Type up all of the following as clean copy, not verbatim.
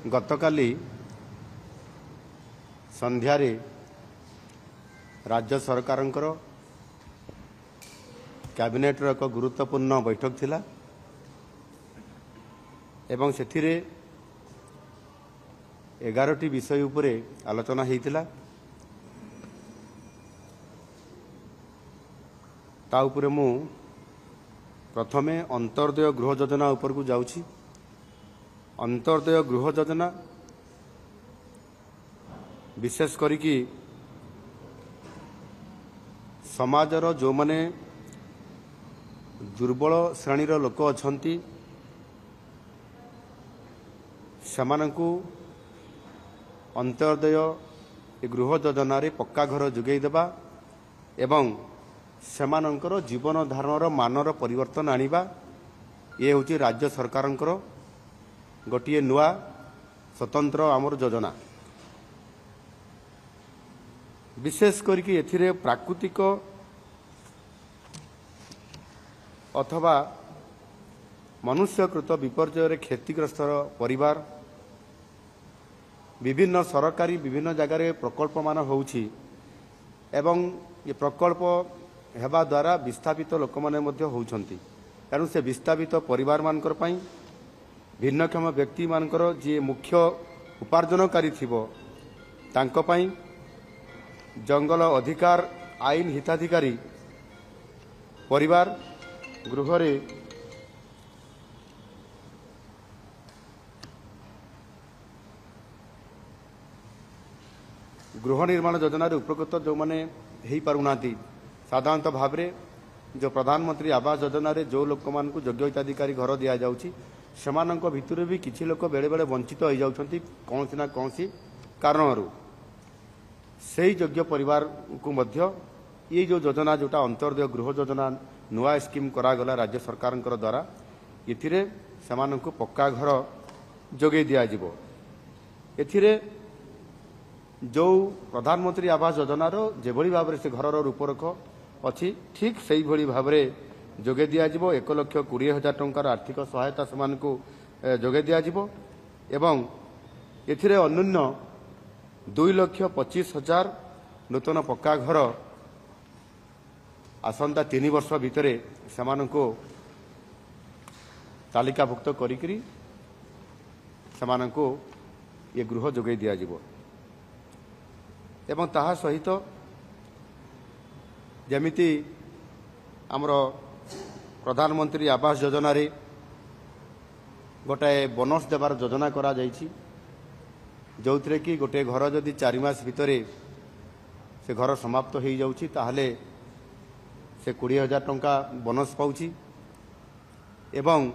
गतकाली संध्यारे राज्य सरकारंकर कैबिनेटर एक गुरुत्वपूर्ण बैठक थिला एवं सेथिरे 11टी विषय उपरे आलोचना हेतिला। ता उपरे मु प्रथमे अंतर्दय गृह योजना उपर को जाउछि। अंतर्दय गृह योजना विशेष करिकी समाजर जो माने दुर्बल श्रेणीर लोक अछंती सेमानंकु अंतर्दय गृह योजना रे पक्का घर जोगै देबा एवं सेमानंकर जीवन धारणर मानर परिवर्तन आनिबा ये होची राज्य सरकारंकर गोटिए नुआ स्वतंत्र आमर योजना। विशेष करके एथिरे प्राकृतिक अथवा मनुष्यकृत विपर्यय क्षतिग्रस्त परिवार विभिन्न सरकारी विभिन्न जगार प्रकल्प मान होउछि एवं ये प्रकल्प हेबा द्वारा विस्थापित लोक माने मध्य होउछंती। कारण से विस्थापित परिवार मानकर पई भिन्नक्षम व्यक्ति मानकर जे मुख्य उपार्जनकारी थिबो तांको पई जंगल अधिकार आईन हिताधिकारी परिवार गृहरे गृह निर्माण योजना उपकृत जो माने हेई पारुनाती साधारणतः भाव में जो प्रधानमंत्री आवास योजना रे जो लोक मान को योग्य हिताधिकारी घर दि जाउछि सेमानंक भितर भी किछि लोक बेले बेले वंचित हो जाउछंती कौनसी ना कौनसी कारणरू से योग्य परिवार को मध्य ये जो योजना जोटा अंतर्दय गृह योजना नुआ स्कीम करागला राज्य सरकार द्वारा एथिरे सेमानंकु पक्का घर जोगे दिया जिवो। एथिरे जो प्रधानमंत्री आवास योजना रो जेभली भाव से घर रूपरेख अच्छी ठीक से भली भाव जोगे दिया जिवो। 1,20,000 टंकार आर्थिक सहायता सेमानंकु जोगे दिया जिवो एवं एथिरे अन्य 2,25,000 नूतन पक्का घर आसंता 3 वर्ष भितर सेमानंकु तालिकाभुक्त करिकरी सेमानंकु ये गृह जोगे दिया जिवो। एवं ताहा सहित जमिति आमर प्रधानमंत्री आवास योजना रे गोटाए बोनस देवार योजना करा जाइछि जो थे कि गोटे घर जदि 4 मास भितर से घर समाप्त हो जाउछि ताहले से 20,000 टंका बोनस पाउछि एवं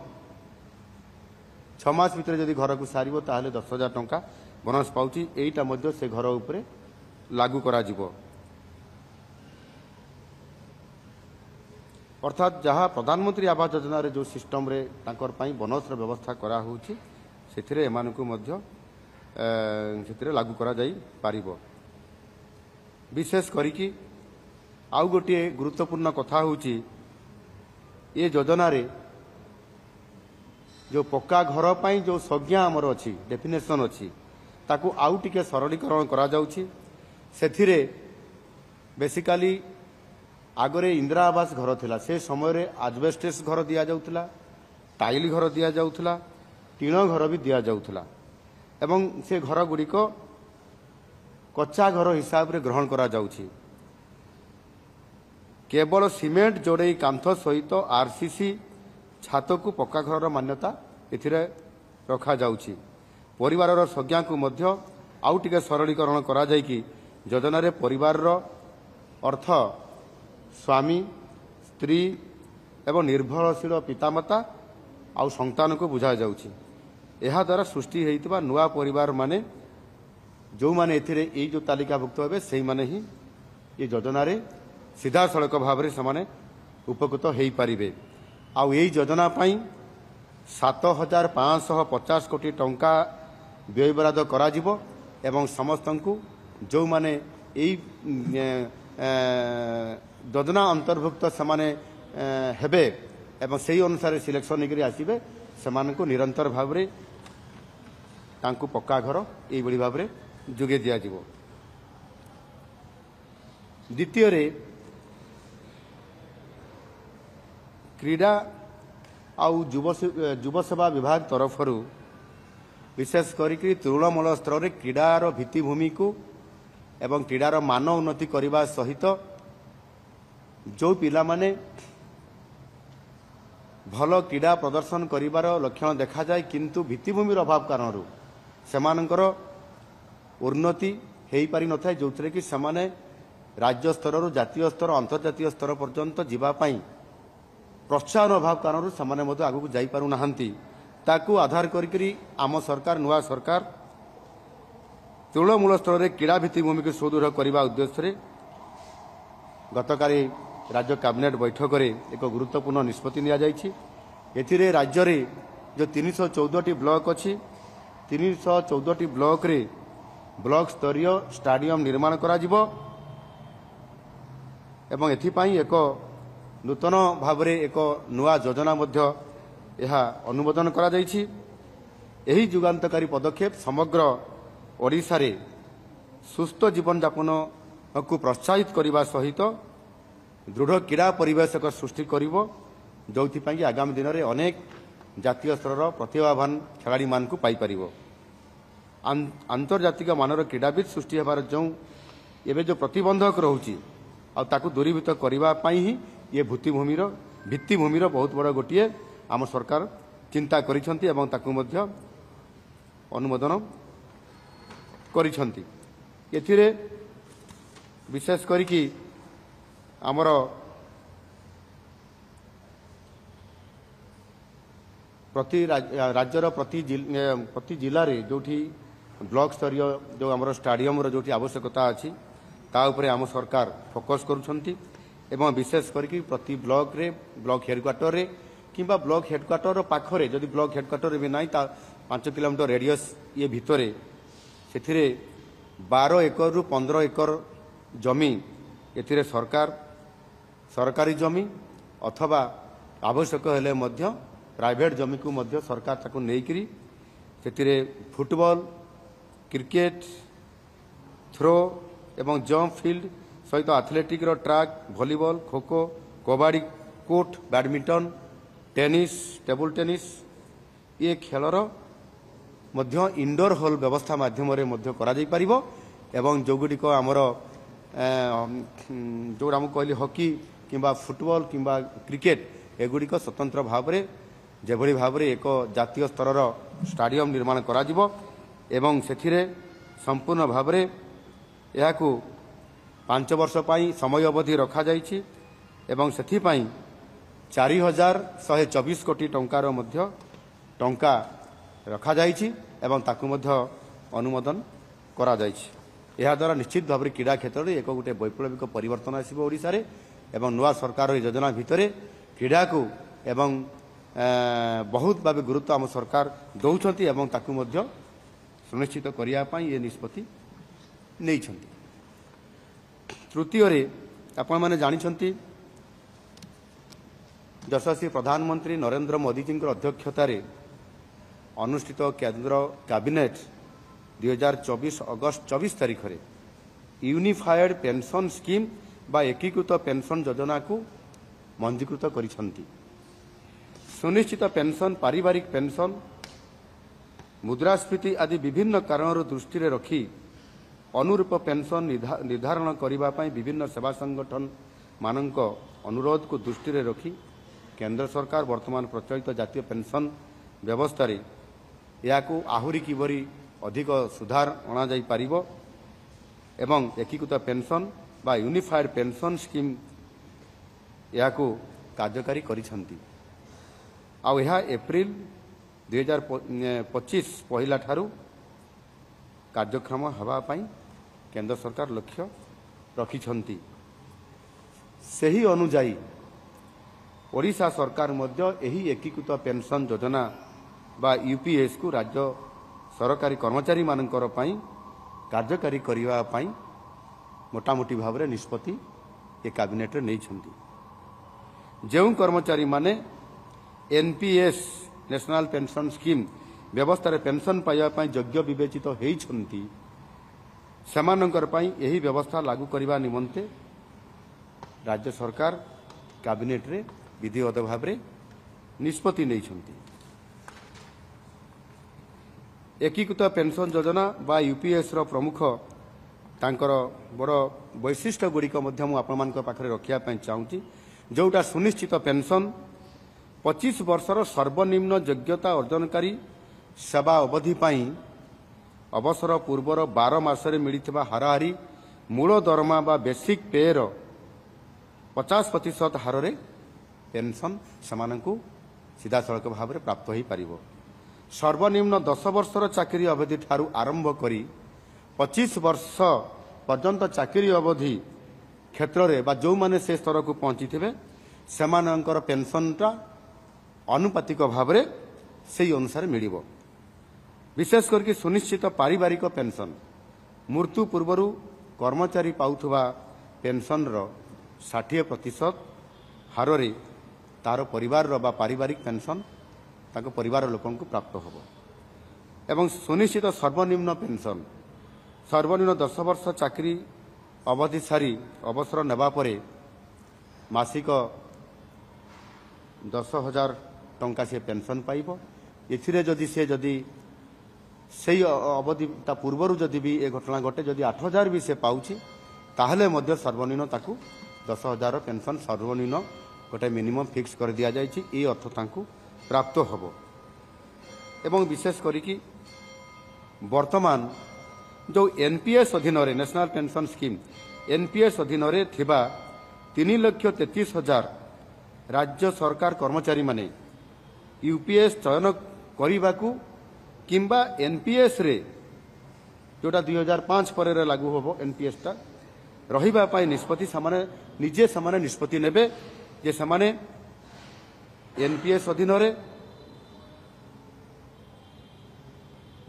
6 मास भितर जदि घर को सारिबो ताहले 10,000 टंका बोनस पाउछि। एइटा मध्य से घर उपरे लागू करा जिवो। अर्थात जहाँ प्रधानमंत्री आवास योजना रे जो सिस्टम रे तांकर पाई बोनस रे व्यवस्था करा होउछि सेथिरे एमानकु मध्य सेथिरे लागू करा जाई पारिबो। विशेष करिकि आउ गोटे गुरुत्वपूर्ण कथा होउछि ये योजना रे जो पक्का घर पाई जो संज्ञा हमर अछि डेफिनेशन अछि ताकू आउ टिके सरलीकरण करा जाउछि। सेथिरे बेसिकली आगरे इंदिरा आवास घर थिला से समय रे आजबेस्टस घर दिया जाउथला टाइल घर दिया जाउथला टीण घर भी दिया जाउथला एवं से घर गुड़िक कच्चा घर हिसाब रे ग्रहण करा जाउछि। केवल सीमेंट जोड़े कांथ सहित आरसीसी छात को पक्का घर मान्यता एथिरे रखा जाउछि। परिवार संज्ञा को मध्य आउ टिके सरलीकरण करा जाय कि योजना रे परिवार रो अर्थ स्वामी स्त्री एवं निर्भरशील पितामाता आउ संतान को बुझा जाउछि। एहा द्वारा सृष्टि हेइतबा नुआ परिवार माने जो माने एथिरे ए जो तालिकाभुक्त हेबे सेही माने ही ये योजना रे सीधा सड़क भाव में समाने उपकृत हेई पारिबे। आउ एई योजना पाई 7,550 कोटी टंका व्यय बराद करा जिवो एवं समस्तंकु जो माने एई योजना अंतर्भुक्त समाने हेबे एवं सेही अनुसार सिलेक्शन निकरी आसीबे सेमानकु निरंतर भाव में तांकु पक्का घर यही भाव में जोगे दि जाव। द्वितीय क्रीड़ा आउ युव सेवा विभाग तरफ विशेष करी तृणमूल स्तर में क्रीडार भित्तिभूमि को एवं क्रीडार मान उन्नति करने सहित जो पिला माने भल क्रीड़ा प्रदर्शन करिवार लक्षण देखा जाए किंतु भित्तिभूमि अभाव कारण सेमानंकर उन्नति हो पारि न थाए जो कि सेमाने राज्य स्तर जातीय स्तर अंतर्जातीय स्तर पर्यंत जीवाई प्रोत्साहन अभाव कारण सेमाने आगू जाई पारु नाहंती। ताकू आधार करी आम सरकार नुआ सरकार तृणमूल स्तर में क्रीड़ा भित्तिभूमि को सुदृढ़ करने उद्देश्य गतकाली राज्य कैबिनेट बैठक में एक गुरुत्वपूर्ण निष्पत्ति नि राज्य रे जो 314 ब्लॉक अच्छी 314 ब्लॉक रे ब्लॉक स्तरीय स्टाडियम निर्माण करा जिवो एवं एथिपाई एक नूतन भाव में एक नुआ योजना मध्य यह अनुमोदन करा जायछि। एही जुगान्तकारी पदक्षेप समग्र ओडिशा रे सुस्थ जीवन यापन को प्रोत्साहित करने सहित दृढ़ क्रीड़ा परिवेश सृष्टि करिवो जोथिपाई आगामी दिन में अनेक जातीय स्तर प्रतिभावान खेलाड़ी मान को पाई परिवो। आंतर्जातिक मानर क्रीड़ाविद सृष्टि होबार जो एवं जो प्रतिबंधक रोची आकु दूरीभूत करने ही ये भित्तिभूमिर बहुत बड़ गोटे आम सरकार चिंता करिसेंती एवं ताकु मध्य अनुमोदन करिसेंती। एथिरे विशेष करिकी आमर प्रति राज्यर प्रति जिले में जो ब्लॉक स्तरीय जो आमर स्टाडियम जो आवश्यकता अच्छी ता उपरे आम सरकार फोकस करुछंती एवं विशेष करिकी प्रति ब्लॉक रे ब्लॉक हेडक्वार्टर रे किंबा ब्लॉक हेडक्वार्टर पाखरे जदि ब्लॉक हेडक्वार्टर भी नहीं 5 किलोमीटर रेडियस ये भितर से 12 एकर रु 15 एकर जमी एथिरे सरकारी जमी अथवा आवश्यक हेले मध्य प्राइवेट जमी को मध्य सरकार ताको नेइकरी सेतिरे फुटबॉल क्रिकेट थ्रो एवं जंप फील्ड सहित एथलेटिक रो track volleyball kho kho kabaddi court badminton tennis table tennis ये खेलर मध्य इंडोर हॉल व्यवस्था माध्यम करा जाई परिबो एवं जोगुड़िक आमर जो आम कहली हॉकी किंबा फुटबॉल किंबा क्रिकेट एगुड़िक स्वतंत्र भाव में जेभली भाव में एक जातीय स्तर स्टाडियम निर्माण करा जिवो एवं सेथिरे संपूर्ण भाव में यह 5 वर्ष पाई समय अवधि रखा जाइछि एवं सेथिपाई 4124 कोटी टंकार मध्य टंका रखा जाइछि एवं ताकु मध्य अनुमोदन करा जाइछि। यह द्वारा निश्चित भाव में क्रीड़ा क्षेत्र में एक गोटे वैप्लविक परिवर्तन आसिबो ओडिशा रे एवं नुआ सरकार योजना भितर क्रीड़ा को एवं बहुत भाव गुरुत्व आम सरकार दौरान एवं ताकु मध्य सुनिश्चित करने ये निष्पत्ति नहीं। तृतीय आपण मैंने जानी यशस्वी प्रधानमंत्री नरेंद्र मोदी जी अध्यक्षतार अनुष्ठित केंद्र कैबिनेट 2024 अगस्त 24 तारीख में यूनिफाइड पेंशन स्कीम बा एकीकृत पेंशन योजना को मंजूकृत करिसेंती। सुनिश्चित पेंशन पारिवारिक पेंशन मुद्रास्फीति आदि विभिन्न कारणों दृष्टि रखी अनुरूप पेंशन निर्धारण करने विभिन्न सेवा संगठन मानक अनुरोध को दृष्टि रखी केंद्र सरकार वर्तमान प्रचलित जातीय पेंशन व्यवस्था या आहुरी किबरी अधिक सुधार अणा जाई पारिबो एवं एकीकृत पेंशन बा यूनिफाइड पेंशन स्कीम या कार्यकारी करिसेंती। आउ यह एप्रिल 2025 पहला ठारू कार्यक्रम हवा पाई केंद्र सरकार लक्ष्य रखिछंती। सही अनुजाई ओडिशा सरकार मध्य एही एकीकृत पेंशन योजना बा यूपीएस को राज्य सरकारी कर्मचारी मानकर पाई कार्यकारी करिवा पाई मोटामोटी भाव में निष्पत्ति ए कैबिनेट रे नहीं। जो कर्मचारी माने एनपीएस नेशनल पेंशन स्कीम व्यवस्था पेंशन पाइबा योग्य विवेचित होती सेमानंकर पई यही व्यवस्था लागू करने निमंते राज्य सरकार कैबिनेट रे विधिवत भाव में निष्पत्ति नहीं। एकीकृत पेंशन योजना बा यूपीएस रो प्रमुख तांकर बड़ वैशिष्ट्य गुड़िक पाखे रखापी चाहूँगी जोटा सुनिश्चित पेंशन 25 वर्षर सर्वनिम्न योग्यता अर्जनकारी सेवा अवधि पाई अवसर पूर्वर 12 मासरे मिलिथिबा हाराहारी मूल दरमा बा बेसिक पेर 50% हार रे पेंशन समानकु सीधा सड़क भाव में प्राप्त हो पार। सर्वनिम्न 10 वर्षर चाकरी अवधि ठारू आरंभ करी 25 वर्ष पर्यंत चाकरी अवधि क्षेत्र में बा जो माने से स्तर को पहुंची थे सेमानंकर पेंशनटा अनुपातिक भाव में से अनुसार मिलिबो। विशेष करके सुनिश्चित पारिवारिक पेंशन मृत्यु पूर्व कर्मचारी पाउथुबा पेंशन रो 60% हार रे तार परिवार रो बा पारिवारिक पेंशन ताको परिवार लोकन को प्राप्त होबो। एवं सुनिश्चित सर्वनिम्न पेंशन सर्वनिम्न 10 वर्ष चाकरी अवधि सारी अवसर नेबा परे मासिक 10,000 टंका से पेंशन पाइबो। एथिरे जदि से जदि सही अवधि ता पूर्वर जदि भी ए घटना घटे जदि 8,000 भी से पाउछि ताहले मध्य सर्वनिम्न ताकू 10,000 पेंशन सर्वनिम्न गोटे मिनिमम फिक्स कर दिया जाइछि ए अर्थ ताकू प्राप्त होबो। एवं विशेष करिकि वर्तमान जो एनपीएस अधीन रे नेशनल पेंशन स्कीम एनपीएस अधीन रे थिबा 3,33,000 राज्य सरकार कर्मचारी माने यूपीएस चयन करिबाकू किंबा एनपीएस रे जोटा 2005 पर लागू होबो एनपीएस टा रहिबा पाई निष्पत्ति सामाने निजे सामाने निष्पत्ति नेबे जे सामाने एनपीएस अधीन रे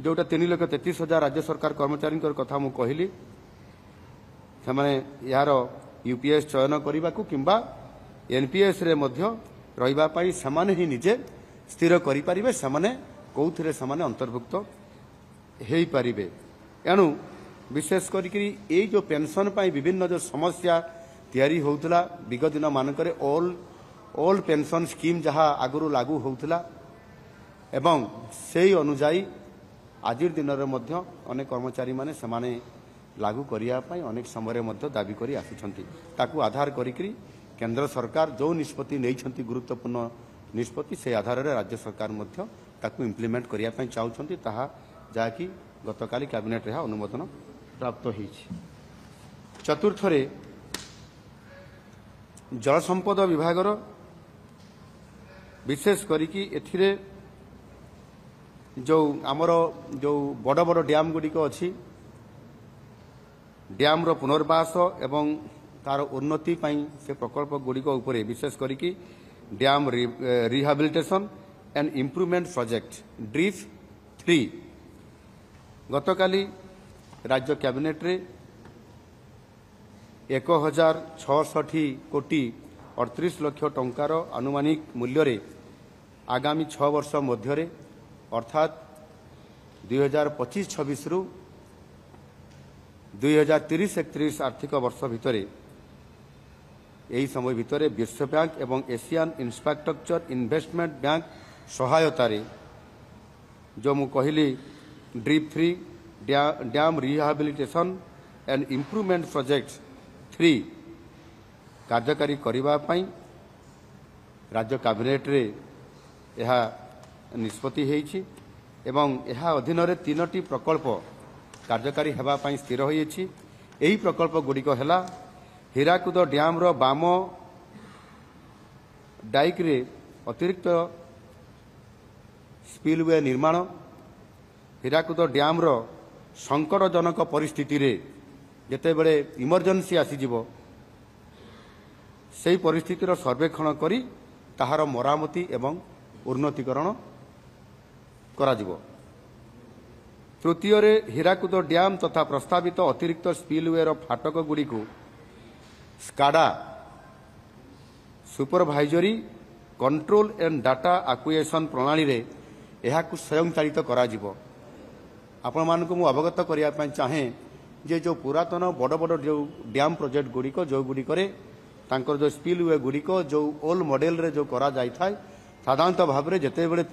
जोटा 3,33,000 राज्य सरकार कर्मचारी कथा मु कहली सेमाने यार यूपीएस चयन करिबाकू किंबा एनपीएस रे मध्य रहिबा पाई सामाने ही निजे स्थिर करि परिबे सामाने कौथिरे सामाने अंतर्भुक्त हेई पारिबे। एणु विशेष करिकरी ए जो पेंशन पाई विभिन्न जो समस्या तैयारी होउतला विगत दिन मानकरे ऑल पेंशन स्कीम जहा आगुरु लागू होउतला एवं सेही अनुसार आज दिन में अनेक कर्मचारी माने समाने लागू करिया पाई अनेक समय में दाबी करी आसुछंती ताकू आधार करिकरी केंद्र सरकार जो निष्पत्ति नहीं गुरुत्वपूर्ण निष्पत्ति से आधार रे राज्य सरकार मध्य ताकू इम्प्लीमेंट करिया पाई चाहउछंती ताहा जाकी गतकाली कैबिनेट रे अनुमोदन प्राप्त होईछि। चतुर्थ रे जल संपद विभागर विशेष करिकि एथिरे जो आमर जो बड़ बड़ डैम गुड़िक अच्छी डैम रो पुनर्वास एवं तार उन्नति पाई से प्रकल्प गुड़िक उपरे विशेष करिकि dam rehabilitation and improvement project DRIP 3 गतकाली राज्य कैबिनेट रे 1,066 कोटी 38 लाख टंकार आनुमानिक मूल्य रे आगामी 6 वर्ष मध्य अर्थात 2025-26 रु 2030-31 आर्थिक वर्ष भितर यही समय भितर विश्व बैंक एवं एशियन इंफ्रास्ट्रक्चर इन्वेस्टमेंट बैंक सहायता जो मु कहली drip 3 dam rehabilitation and improvement project 3 कार्यकारी करिबा पाई राज्य कैबिनेट रे यह निष्पत्ति होईछि एवं यह अधीन रे 3टी प्रकल्प कार्यकारी हेबा पाई स्थिर होईछि। एही प्रकल्प गुड़िक हैला हीराकुद डैम रो बाम डाइक रे अतिरिक्त स्पिलवे निर्माण हीराकुद डैम रो संकटजनक परिस्थिति रे जेते बेले इमरजेंसी आसीजिवो सेही परिस्थितिर सर्वेक्षण करी ताहार मरामती एवं उन्नतीकरण कराजिवो। तृतीय रे हीराकुद डैम तथा प्रस्तावित अतिरिक्त स्पिलवे रो फाटक गुड़िकु SCADA supervisory control and data acquisition प्रणाली रे ଏହାକୁ ସ୍ୱୟଂଚାଳିତ କରାଯିବ। ଆପଣମାନଙ୍କୁ ମୁଁ ଅବଗତ କରିବା ପାଇଁ ଚାହେଁ ଯେ ଯେଉଁ ପୁରାତନ ବଡ଼ ବଡ଼ ଯେଉଁ ଡ୍ୟାମ୍ ପ୍ରୋଜେକ୍ଟ ଗୁଡ଼ିକ ଯେଉଁଗୁଡ଼ିକରେ ତାଙ୍କର ଯେଉଁ ସ୍ପିଲ୍ ୱେ ଗୁଡ଼ିକ ଯେଉଁ ଓଲ୍ଡ ମଡେଲରେ ଯେଉଁ କରାଯାଇଥାଏ, ସାଧାରଣତଃ ଭାବରେ ଯେତେବେଳେ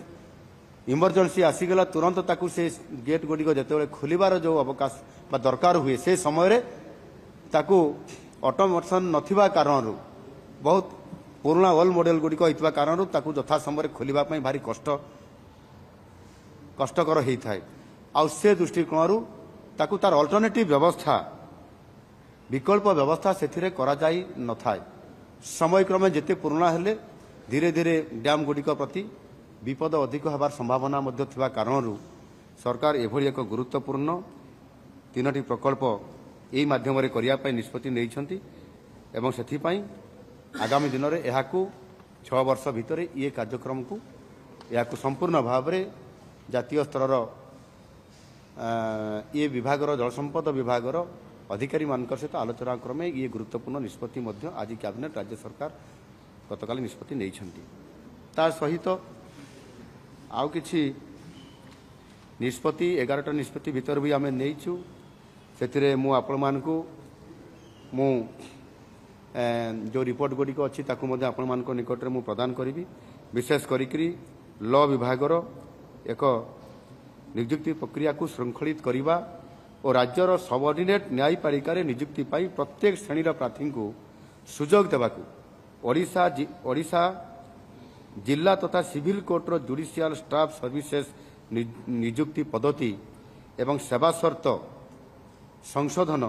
ଇମର୍ଜେନ୍ସି ଆସିଗଲା ତୁରନ୍ତ ତାକୁ ସେ ଗେଟ୍ ଗୁଡ଼ିକ ଯେତେବେଳେ ଖୋଲିବାର ଯେଉଁ ଅବକାଶ ବା ଦରକାର ହୁଏ ସେ ସମୟରେ ତାକୁ ଅଟୋମେସନ୍ ନଥିବା କାରଣରୁ ବହୁତ ପୁରୁଣା ଓଲ୍ଡ ମଡେଲ ଗୁଡ଼ିକ ହୋଇଥିବା କାରଣରୁ ତାକୁ ଯଥା ସମୟରେ ଖୋଲିବା ପାଇଁ ଭାରି କଷ୍ଟକର ହୋଇଥାଏ। ଆଉ ସେ ଦୃଷ୍ଟିକୋଣରୁ ତାକୁ ତାର ଅଲ୍ଟରନେଟିଭ୍ ବ୍ୟବସ୍ଥା ବିକଳ୍ପ ବ୍ୟବସ୍ଥା ସେଥିରେ କରାଯାଇ ନଥାଏ। ସମୟକ୍ରମେ ଯେତେ ପୁରୁଣା ହେଲେ ଧୀରେ ଧୀରେ ଡ୍ୟାମ୍ ଗୁଡ଼ିକ ପ୍ରତି ବିପଦ ଅଧିକ ହେବାର ସମ୍ଭାବନା ମଧ୍ୟ ଥିବା କାରଣରୁ ସରକାର ଏଭଳି ଏକ ଗୁରୁତ୍ୱପୂର୍ଣ୍ଣ 3ଟି ପ୍ରକଳ୍ପ ଏହି ମାଧ୍ୟମରେ କରିବା ପାଇଁ ନିଷ୍ପତ୍ତି ନେଇଛନ୍ତି ଏବଂ ସେଥିପାଇଁ ଆଗାମୀ ଦିନରେ ଏହାକୁ 6 ବର୍ଷ ଭିତରେ ଇଏ କାର୍ଯ୍ୟକ୍ରମକୁ ଏହାକୁ ସମ୍ପୂର୍ଣ୍ଣ ଭାବରେ ଜାତୀୟ ସ୍ତରର ଇଏ ବିଭାଗର ଜଳସମ୍ପଦ ବିଭାଗର ଅଧିକାରୀମାନଙ୍କ ସହିତ ଆଲୋଚନା କ୍ରମେ ଇଏ ଗୁରୁତ୍ୱପୂର୍ଣ୍ଣ ନିଷ୍ପତ୍ତି ମଧ୍ୟ ଆଜି କ୍ୟାବିନେଟ୍ ରାଜ୍ୟ ସରକାର ଗତକାଲି ନିଷ୍ପତ୍ତି ନେଇଛନ୍ତି। ତା ସହିତ ଆଉ କିଛି ନିଷ୍ପତ୍ତି 11ଟା ନିଷ୍ପତ୍ତି ଭିତରେ ବି ଆମେ ନେଇଛୁ। ସେଥିରେ ମୁଁ ଆପଣମାନଙ୍କୁ ଯେଉଁ ରିପୋର୍ଟ ଗୁଡ଼ିକ ଅଛି ତାକୁ ମଧ୍ୟ ଆପଣମାନଙ୍କ ନିକଟରେ ମୁଁ ପ୍ରଦାନ କରିବି। ବିଶେଷ କରିକି ଲ ବିଭାଗର ଏକ ନିଯୁକ୍ତି ପ୍ରକ୍ରିୟାକୁ ଶୃଙ୍ଖଳିତ କରିବା ଓ ରାଜ୍ୟର ସବଅର୍ଡିନେଟ୍ ନ୍ୟାୟପାଳିକାରେ ନିଯୁକ୍ତି ପାଇଁ ପ୍ରତ୍ୟେକ ଶ୍ରେଣୀର ପ୍ରାର୍ଥୀଙ୍କୁ ସୁଯୋଗ ଦେବାକୁ ଓଡ଼ିଶା ଜିଲ୍ଲା ତଥା ସିଭିଲ୍ କୋର୍ଟର ଜୁଡ଼ିସିଆଲ ଷ୍ଟାଫ୍ ସର୍ଭିସେସ୍ ନିଯୁକ୍ତି ପଦ୍ଧତି ଏବଂ ସେବା ସର୍ତ୍ତ ସଂଶୋଧନ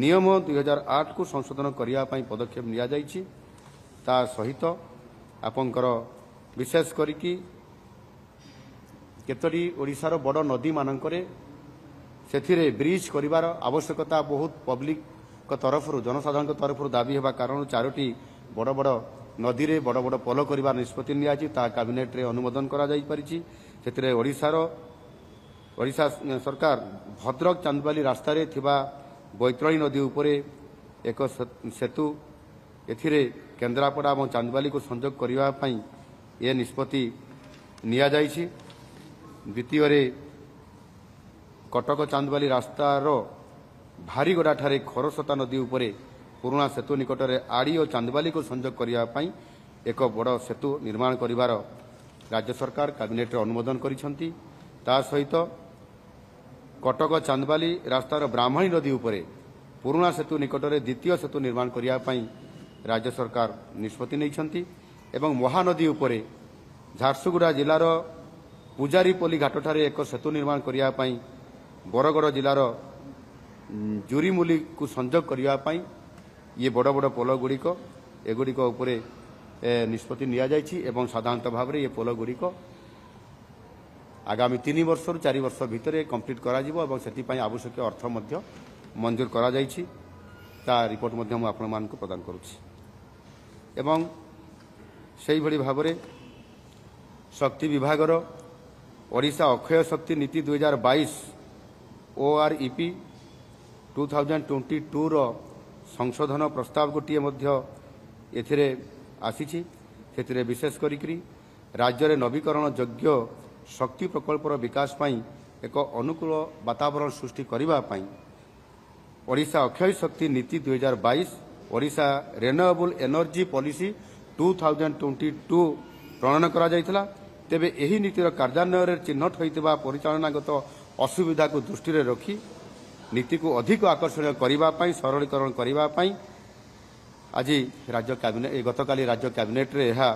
ନିୟମ 2008କୁ ସଂଶୋଧନ କରିବା ପାଇଁ ପଦକ୍ଷେପ ନିଆଯାଇଛି। ତା ସହିତ ଆପଣଙ୍କର ବିଶେଷ କରିକି କେତୋଟି ଓଡ଼ିଶାର ବଡ଼ ନଦୀମାନଙ୍କରେ ସେଥିରେ ବ୍ରିଜ୍ କରିବାର ଆବଶ୍ୟକତା ବହୁତ ପବ୍ଲିକଙ୍କ ତରଫରୁ ଜନସାଧାରଣଙ୍କ ତରଫରୁ ଦାବି ହେବା କାରଣରୁ 4ଟି ବଡ଼ ବଡ଼ ନଦୀରେ ବଡ଼ ବଡ଼ ପୋଲ କରିବାର ନିଷ୍ପତ୍ତି ନିଆଯାଇଛି। ତାହା କ୍ୟାବିନେଟ୍ରେ ଅନୁମୋଦନ କରାଯାଇପାରିଛି। ସେଥିରେ ଓଡ଼ିଶା ସରକାର ଭଦ୍ରକ ଚାନ୍ଦବାଲି ରାସ୍ତାରେ ଥିବା ବୈତରଣୀ ନଦୀ ଉପରେ ଏକ ସେତୁ ଏଥିରେ କେନ୍ଦ୍ରାପଡ଼ା ଏବଂ ଚାନ୍ଦବାଲିକୁ ସଂଯୋଗ କରିବା ପାଇଁ ଏ ନିଷ୍ପତ୍ତି ନିଆଯାଇଛି। ଦ୍ୱିତୀୟରେ କଟକ ଚାନ୍ଦବାଲି ରାସ୍ତାର ଭାରିଗଡ଼ାଠାରେ ଖରସ୍ରୋତା ନଦୀ ଉପରେ ପୁରୁଣା ସେତୁ ନିକଟରେ ଆଡ଼ି ଓ ଚାନ୍ଦବାଲିକୁ ସଂଯୋଗ କରିବା ପାଇଁ ଏକ ବଡ଼ ସେତୁ ନିର୍ମାଣ କରିବାର ରାଜ୍ୟ ସରକାର କ୍ୟାବିନେଟ୍ରେ ଅନୁମୋଦନ କରିଛନ୍ତି। ତା ସହିତ କଟକ ଚାନ୍ଦବାଲି ରାସ୍ତାର ବ୍ରାହ୍ମଣୀ ନଦୀ ଉପରେ ପୁରୁଣା ସେତୁ ନିକଟରେ ଦ୍ୱିତୀୟ ସେତୁ ନିର୍ମାଣ କରିବା ପାଇଁ ରାଜ୍ୟ ସରକାର ନିଷ୍ପତ୍ତି ନେଇଛନ୍ତି ଏବଂ ମହାନଦୀ ଉପରେ ଝାରସୁଗୁଡ଼ା ଜିଲ୍ଲାର ପୂଜାରୀପଲ୍ଲୀ ଘାଟଠାରେ ଏକ ସେତୁ ନିର୍ମାଣ କରିବା ପାଇଁ ବରଗଡ଼ ଜିଲ୍ଲାର ଜୁରିମୁଲିକୁ ସଂଯୋଗ କରିବା ପାଇଁ ଇଏ ବଡ଼ ବଡ଼ ପୋଲଗୁଡ଼ିକ ଏଗୁଡ଼ିକ ଉପରେ ନିଷ୍ପତ୍ତି ନିଆଯାଇଛି ଏବଂ ସାଧାରଣତଃ ଭାବରେ ଏ ପୋଲଗୁଡ଼ିକ ଆଗାମୀ 3 ବର୍ଷରୁ 4 ବର୍ଷ ଭିତରେ କମ୍ପ୍ଲିଟ୍ କରାଯିବ ଏବଂ ସେଥିପାଇଁ ଆବଶ୍ୟକୀୟ ଅର୍ଥ ମଧ୍ୟ ମଞ୍ଜୁର କରାଯାଇଛି। ତା ରିପୋର୍ଟ ମଧ୍ୟ ମୁଁ ଆପଣମାନଙ୍କୁ ପ୍ରଦାନ କରୁଛି। ଏବଂ ସେହିଭଳି ଭାବରେ ଶକ୍ତି ବିଭାଗର ଓଡ଼ିଶା ଅକ୍ଷୟ ଶକ୍ତି ନୀତି 2022 OREP 2022ର ସଂଶୋଧନ ପ୍ରସ୍ତାବ ଗୋଟିଏ ମଧ୍ୟ ଏଥିରେ ଆସିଛି। ସେଥିରେ ବିଶେଷ କରିକି ରାଜ୍ୟରେ ନବୀକରଣ ଯୋଗ୍ୟ ଶକ୍ତି ପ୍ରକଳ୍ପର ବିକାଶ ପାଇଁ ଏକ ଅନୁକୂଳ ବାତାବରଣ ସୃଷ୍ଟି କରିବା ପାଇଁ ଓଡ଼ିଶା ଅକ୍ଷୟ ଶକ୍ତି ନୀତି 2022 ଓଡ଼ିଶା ରିନ୍ୟୁଏବଲ୍ ଏନର୍ଜି ପଲିସି 2022 ପ୍ରଣୟନ କରାଯାଇଥିଲା। ତେବେ ଏହି ନୀତିର କାର୍ଯ୍ୟାନ୍ୱୟରେ ଚିହ୍ନଟ ହୋଇଥିବା ପରିଚାଳନାଗତ ଅସୁବିଧାକୁ ଦୃଷ୍ଟିରେ ରଖି ନୀତିକୁ ଅଧିକ ଆକର୍ଷଣୀୟ କରିବା ପାଇଁ ସରଳୀକରଣ କରିବା ପାଇଁ ଆଜି ଗତକାଲି ରାଜ୍ୟ କ୍ୟାବିନେଟ୍ରେ ଏହା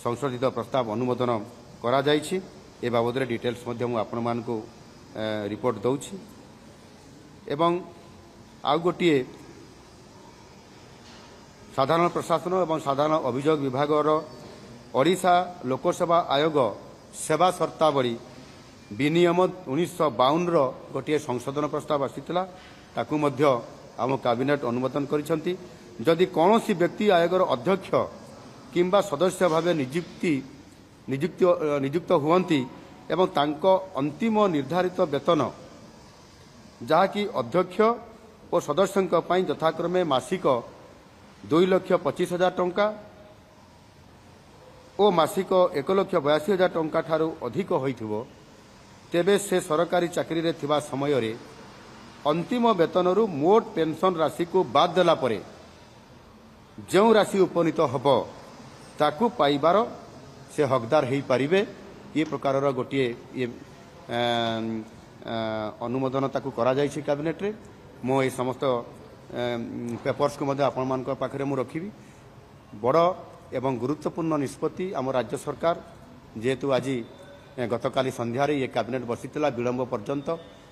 ସଂଶୋଧିତ ପ୍ରସ୍ତାବ ଅନୁମୋଦନ କରାଯାଇଛି। ଏ ବାବଦରେ ଡିଟେଲ୍ସ ମଧ୍ୟ ମୁଁ ଆପଣମାନଙ୍କୁ ରିପୋର୍ଟ ଦେଉଛି। ଏବଂ ଆଉ ଗୋଟିଏ ସାଧାରଣ ପ୍ରଶାସନ ଏବଂ ସାଧାରଣ ଅଭିଯୋଗ ବିଭାଗର ଓଡ଼ିଶା ଲୋକସେବା ଆୟୋଗ ସେବା ସର୍ତ୍ତାବଳୀ ବିନିୟମ 1952ର ଗୋଟିଏ ସଂଶୋଧନ ପ୍ରସ୍ତାବ ଆସିଥିଲା। ତାକୁ ମଧ୍ୟ ଆମ କ୍ୟାବିନେଟ୍ ଅନୁମୋଦନ କରିଛନ୍ତି। ଯଦି କୌଣସି ବ୍ୟକ୍ତି ଆୟୋଗର ଅଧ୍ୟକ୍ଷ କିମ୍ବା ସଦସ୍ୟ ଭାବେ ନିଯୁକ୍ତ ହୁଅନ୍ତି ଏବଂ ତାଙ୍କ ଅନ୍ତିମ ନିର୍ଦ୍ଧାରିତ ବେତନ ଯାହାକି ଅଧ୍ୟକ୍ଷ ଓ ସଦସ୍ୟଙ୍କ ପାଇଁ ଯଥାକ୍ରମେ ମାସିକ 2,25,000 ଟଙ୍କା ଓ ମାସିକ 1,82,000 ଟଙ୍କା ଠାରୁ ଅଧିକ ହୋଇଥିବ ତେବେ ସେ ସରକାରୀ ଚାକିରିରେ ଥିବା ସମୟରେ अंतिम वेतनरू मोट पेंशन राशि को बाद देला परे जो राशि उपनीत हब ताकू पाइबार से हकदार हो पारिबे। ये प्रकार गोटे ये अनुमोदन ताकू करा जायछि कैबिनेट रे। मो ए समस्त पेपर्स को मध्य आपण मान पाखरे मु रखिबी। बड़ एवं गुरुत्वपूर्ण निष्पत्ति आम राज्य सरकार जेहेतु आज गतकाली संध्यारे ये कैबिनेट बसितला विलंब पर्यंत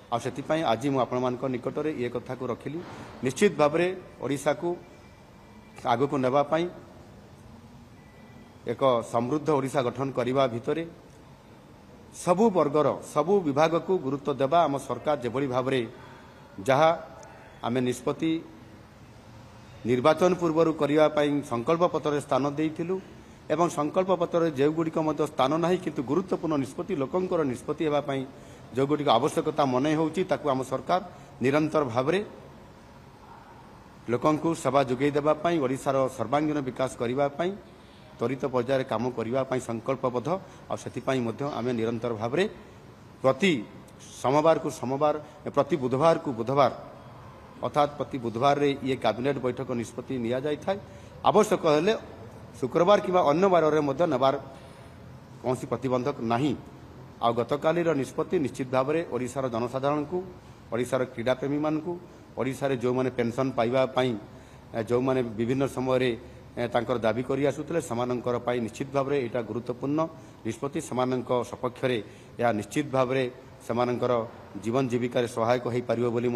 आपाई आज मुझे निकट में ये कथा को रखिली। निश्चित भाव में ओडिशा को आग को नेबापाई एक समृद्ध ओडिशा गठन करने भितर सबु वर्गर सबु विभाग को गुरुत्व देवा आम सरकार जो भाव में जहाँ आम निष्पत्ति निर्वाचन पूर्व करने संकल्प पत्र स्थान देइथिलु एवं संकल्प पत्र जो गुड़िक स्थान ना किंतु गुरुत्वपूर्ण निष्पत्ति लोकंकर निष्पत्ति होगापाई जो गुड़िक आवश्यकता मन होची ताकू आम सरकार निरंतर भाव में लोकंकु सेवा जोगई देवाई ओडिशार सर्वांगीन विकास करने त्वरित पर्यायर काम करने संकल्पबद्ध आम निरंतर भाव में प्रति सोमवार को सोमवार प्रति बुधवार को बुधवार अर्थात प्रति बुधवार रे ये कैबिनेट बैठक निष्पत्ति निया जाय थाय। आवश्यक हेले शुक्रवार किंवा अन्य बार में नेबार कौन प्रतिबंधक नहीं। आ गतकाली निष्पत्ति निश्चित भाव में ओडिशार जनसाधारण को ओडिशार क्रीड़ाप्रेमी मान को ओडिशार जो माने पेंशन पाइबापाई जो माने विभिन्न समय तांकर दाबी करि आसुतले समानंकर पाई निश्चित भाव में यहाँ गुरुत्वपूर्ण निष्पत्ति समानंक सपक्ष रे या निश्चित भाव में समानंकर जीवन जीविकार सहायक हो पारिबो बोली